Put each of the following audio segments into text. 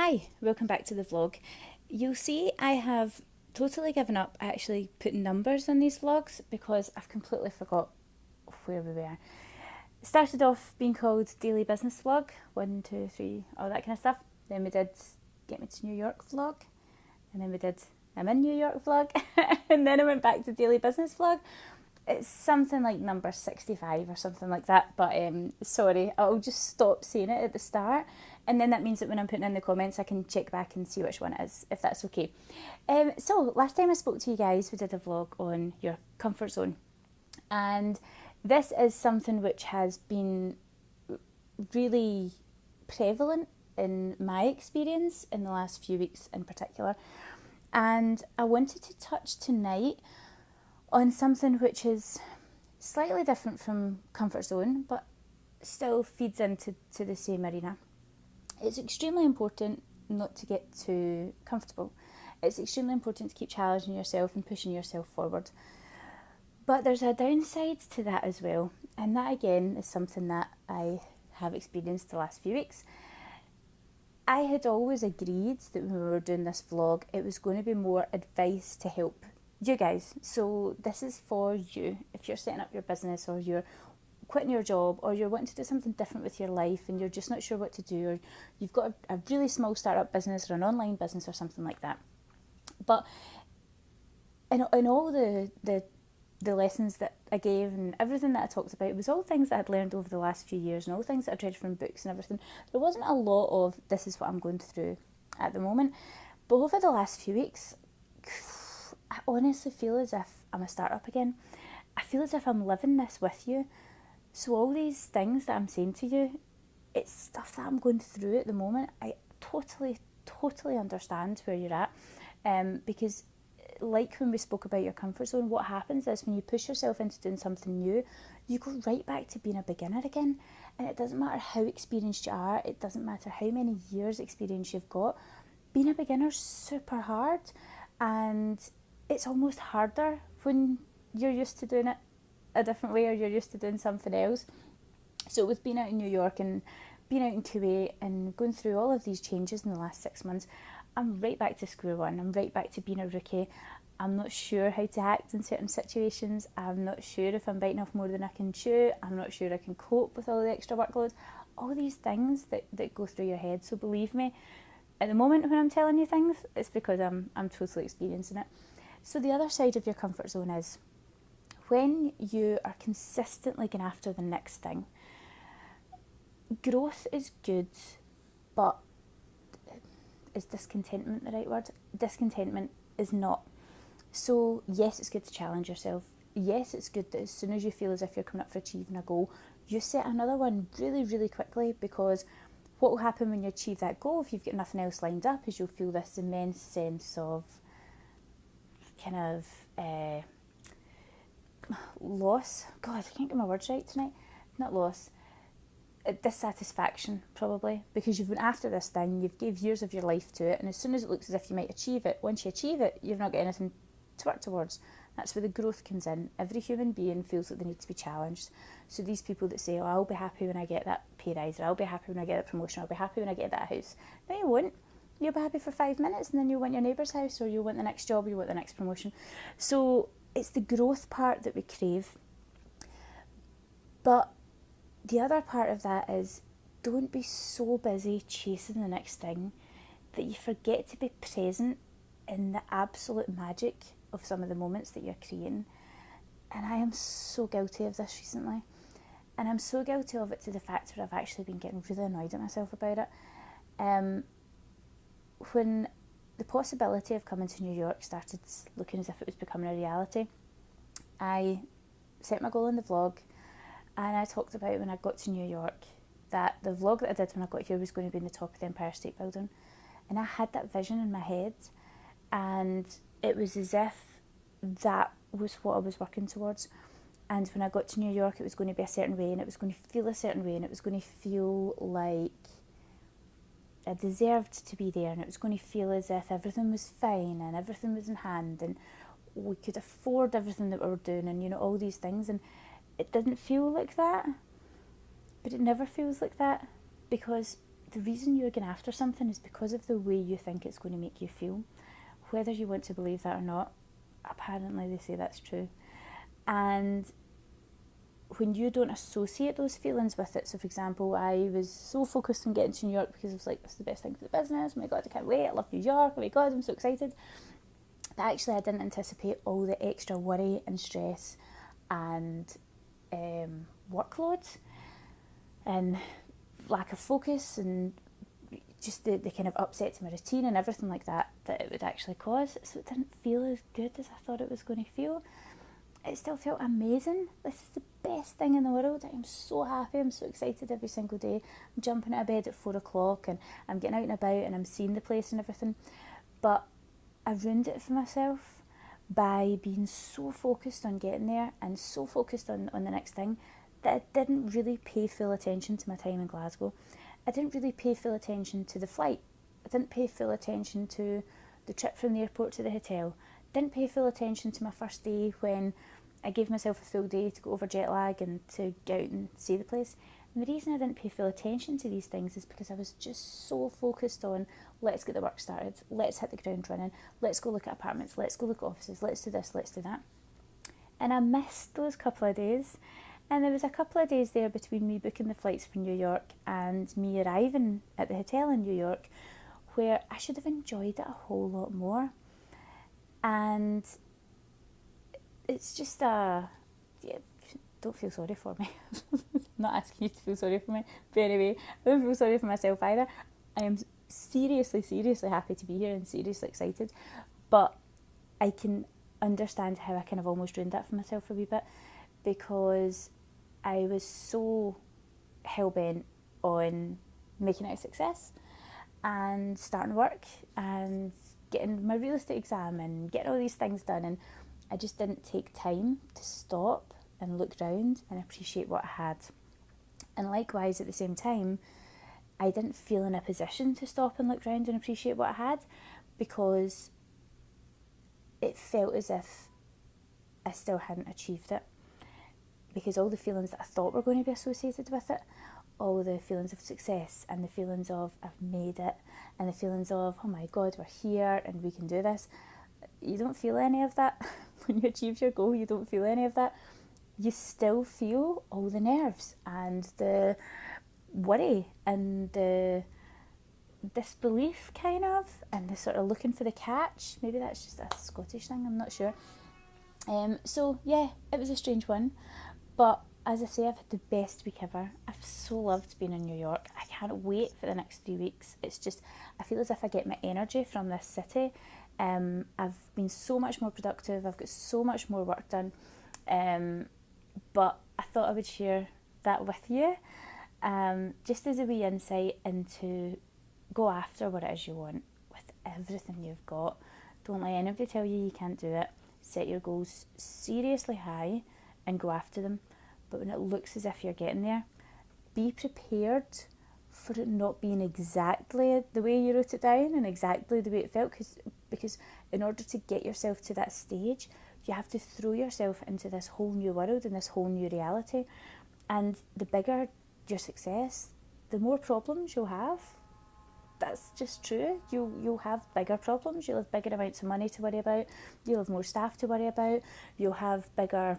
Hi, welcome back to the vlog. You'll see I have totally given up actually putting numbers on these vlogs because I've completely forgot where we were. It started off being called Daily Business Vlog, 1, 2, 3, all that kind of stuff. Then we did Get Me to New York vlog, and then we did I'm in New York vlog, and then I went back to Daily Business Vlog. It's something like number 65 or something like that, but sorry, I'll just stop saying it at the start, and then that means that when I'm putting in the comments I can check back and see which one it is, if that's okay. So last time I spoke to you guys we did a vlog on your comfort zone, and this is something which has been really prevalent in my experience in the last few weeks in particular, and I wanted to touch tonight on something which is slightly different from comfort zone but still feeds into the same arena. It's extremely important not to get too comfortable. It's extremely important to keep challenging yourself and pushing yourself forward. But there's a downside to that as well, and that again is something that I have experienced the last few weeks. I had always agreed that when we were doing this vlog it was going to be more advice to help you guys. So this is for you if you're setting up your business, or you're quitting your job, or you're wanting to do something different with your life and you're just not sure what to do, or you've got a really small startup business or an online business or something like that. But in all the lessons that I gave and everything that I talked about, it was all things that I'd learned over the last few years and all things that I'd read from books and everything. There wasn't a lot of this is what I'm going through at the moment. But over the last few weeks, I honestly feel as if I'm a startup again. I feel as if I'm living this with you. So all these things that I'm saying to you, it's stuff that I'm going through at the moment. I totally understand where you're at, because like when we spoke about your comfort zone, what happens is when you push yourself into doing something new, you go right back to being a beginner again. And it doesn't matter how experienced you are, it doesn't matter how many years experience you've got, being a beginner's super hard, and it's almost harder when you're used to doing it a different way, or you're used to doing something else. So with being out in New York and being out in Kuwait and going through all of these changes in the last 6 months, I'm right back to square one. I'm right back to being a rookie. I'm not sure how to act in certain situations. I'm not sure if I'm biting off more than I can chew. I'm not sure I can cope with all the extra workload. All these things that go through your head. So believe me, at the moment when I'm telling you things, it's because I'm totally experiencing it. So the other side of your comfort zone is when you are consistently going after the next thing. Growth is good, but is discontentment the right word? Discontentment is not. So yes, it's good to challenge yourself. Yes, it's good that as soon as you feel as if you're coming up for achieving a goal, you set another one really quickly, because what will happen when you achieve that goal, if you've got nothing else lined up, is you'll feel this immense sense of kind of loss. God, I can't get my words right tonight. Not loss. Dissatisfaction, probably, because you've been after this thing, you've gave years of your life to it, and as soon as it looks as if you might achieve it, once you achieve it, you've not got anything to work towards. That's where the growth comes in. Every human being feels that they need to be challenged. So these people that say, oh, I'll be happy when I get that pay rise, or I'll be happy when I get a promotion, I'll be happy when I get that house. No, you won't. You'll be happy for 5 minutes, and then you'll want your neighbour's house, or you'll want the next job, or you want the next promotion. So it's the growth part that we crave. But the other part of that is, don't be so busy chasing the next thing that you forget to be present in the absolute magic of some of the moments that you're creating. And I am so guilty of this recently. And I'm so guilty of it to the fact that I've actually been getting really annoyed at myself about it. When the possibility of coming to New York started looking as if it was becoming a reality, I set my goal in the vlog, and I talked about when I got to New York that the vlog that I did when I got here was going to be in the top of the Empire State Building. And I had that vision in my head, and it was as if that was what I was working towards. And when I got to New York, it was going to be a certain way, and it was going to feel a certain way, and it was going to feel like I deserved to be there, and it was going to feel as if everything was fine and everything was in hand, and we could afford everything that we were doing, and all these things. And it didn't feel like that, but it never feels like that, because the reason you're going after something is because of the way you think it's going to make you feel. Whether you want to believe that or not, apparently they say that's true. And when you don't associate those feelings with it, so for example, I was so focused on getting to New York because I was like, this is the best thing for the business, oh my god, I can't wait, I love New York, oh my god, I'm so excited. But actually I didn't anticipate all the extra worry and stress and workload and lack of focus and just the kind of upset to my routine and everything like that it would actually cause. So it didn't feel as good as I thought it was going to feel. It still felt amazing. This is the best thing in the world. I am so happy. I'm so excited every single day. I'm jumping out of bed at 4 o'clock and I'm getting out and about and I'm seeing the place and everything. But I ruined it for myself by being so focused on getting there and so focused on the next thing that I didn't really pay full attention to my time in Glasgow. I didn't really pay full attention to the flight. I didn't pay full attention to the trip from the airport to the hotel. Didn't pay full attention to my first day when I gave myself a full day to go over jet lag and to get out and see the place. And the reason I didn't pay full attention to these things is because I was just so focused on, let's get the work started, let's hit the ground running, let's go look at apartments, let's go look at offices, let's do this, let's do that. And I missed those couple of days. And there was a couple of days there between me booking the flights for New York and me arriving at the hotel in New York where I should have enjoyed it a whole lot more. And it's just don't feel sorry for me. I'm not asking you to feel sorry for me, but anyway, I don't feel sorry for myself either. I am seriously happy to be here and seriously excited, but I can understand how I kind of almost ruined that for myself a wee bit because I was so hell-bent on making it a success and starting work and getting my real estate exam and getting all these things done, and I just didn't take time to stop and look round and appreciate what I had. And likewise, at the same time, I didn't feel in a position to stop and look round and appreciate what I had because it felt as if I still hadn't achieved it. Because all the feelings that I thought were going to be associated with it, all the feelings of success and the feelings of I've made it and the feelings of, oh my God, we're here and we can do this, you don't feel any of that. When you achieve your goal, you don't feel any of that. You still feel all the nerves and the worry and the disbelief kind of, and the sort of looking for the catch. Maybe that's just a Scottish thing, I'm not sure. So yeah, it was a strange one, but as I say, I've had the best week ever. I've so loved being in New York. I can't wait for the next 3 weeks. It's just, I feel as if I get my energy from this city. I've been so much more productive. I've got so much more work done. But I thought I would share that with you, just as a wee insight into go after what it is you want with everything you've got. Don't let anybody tell you you can't do it. Set your goals seriously high and go after them. But when it looks as if you're getting there, be prepared for it not being exactly the way you wrote it down and exactly the way it felt, because in order to get yourself to that stage, you have to throw yourself into this whole new world and this whole new reality. And the bigger your success, the more problems you'll have. That's just true. You'll have bigger problems. You'll have bigger amounts of money to worry about. You'll have more staff to worry about. You'll have bigger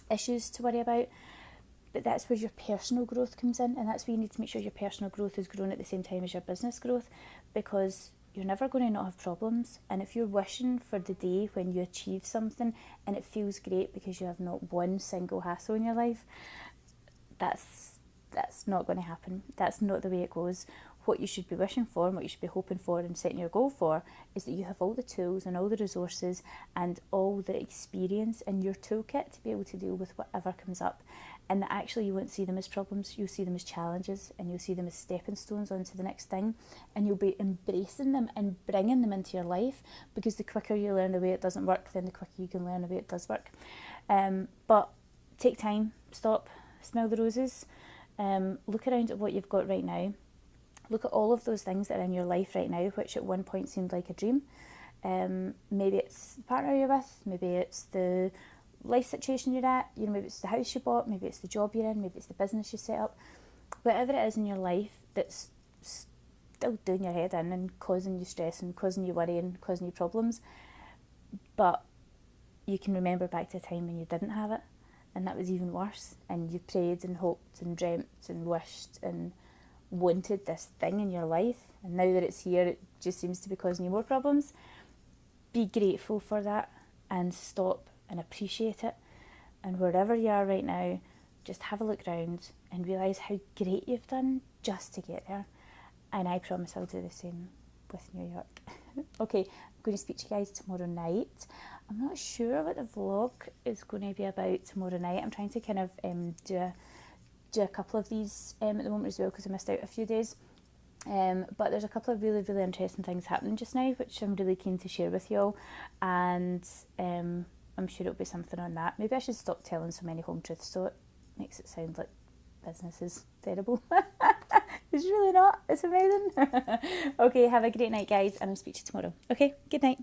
issues to worry about. But that's where your personal growth comes in, and that's where you need to make sure your personal growth is growing at the same time as your business growth, because you're never going to not have problems. And if you're wishing for the day when you achieve something and it feels great because you have not one single hassle in your life, that's not going to happen. That's not the way it goes. What you should be wishing for and what you should be hoping for and setting your goal for is that you have all the tools and all the resources and all the experience in your toolkit to be able to deal with whatever comes up, and that actually you won't see them as problems, you'll see them as challenges, and you'll see them as stepping stones onto the next thing, and you'll be embracing them and bringing them into your life, because the quicker you learn the way it doesn't work, then the quicker you can learn the way it does work. But take time, stop, smell the roses, look around at what you've got right now. Look at all of those things that are in your life right now, which at one point seemed like a dream. Maybe it's the partner you're with, maybe it's the life situation you're at, maybe it's the house you bought, maybe it's the job you're in, maybe it's the business you set up. Whatever it is in your life that's still doing your head in and causing you stress and causing you worry and causing you problems. But you can remember back to a time when you didn't have it, and that was even worse, and you prayed and hoped and dreamt and wished and wanted this thing in your life, and now that it's here, it just seems to be causing you more problems. Be grateful for that and stop and appreciate it. And wherever you are right now, just have a look around and realise how great you've done just to get there. And I promise I'll do the same with New York. Okay, I'm going to speak to you guys tomorrow night. I'm not sure what the vlog is going to be about tomorrow night. I'm trying to kind of do a couple of these at the moment as well, because I missed out a few days. But there's a couple of really, really interesting things happening just now, which I'm really keen to share with you all. And I'm sure it'll be something on that. Maybe I should stop telling so many home truths, so it makes it sound like business is terrible. It's really not. It's amazing. Okay, have a great night, guys, and I'll speak to you tomorrow. Okay, good night.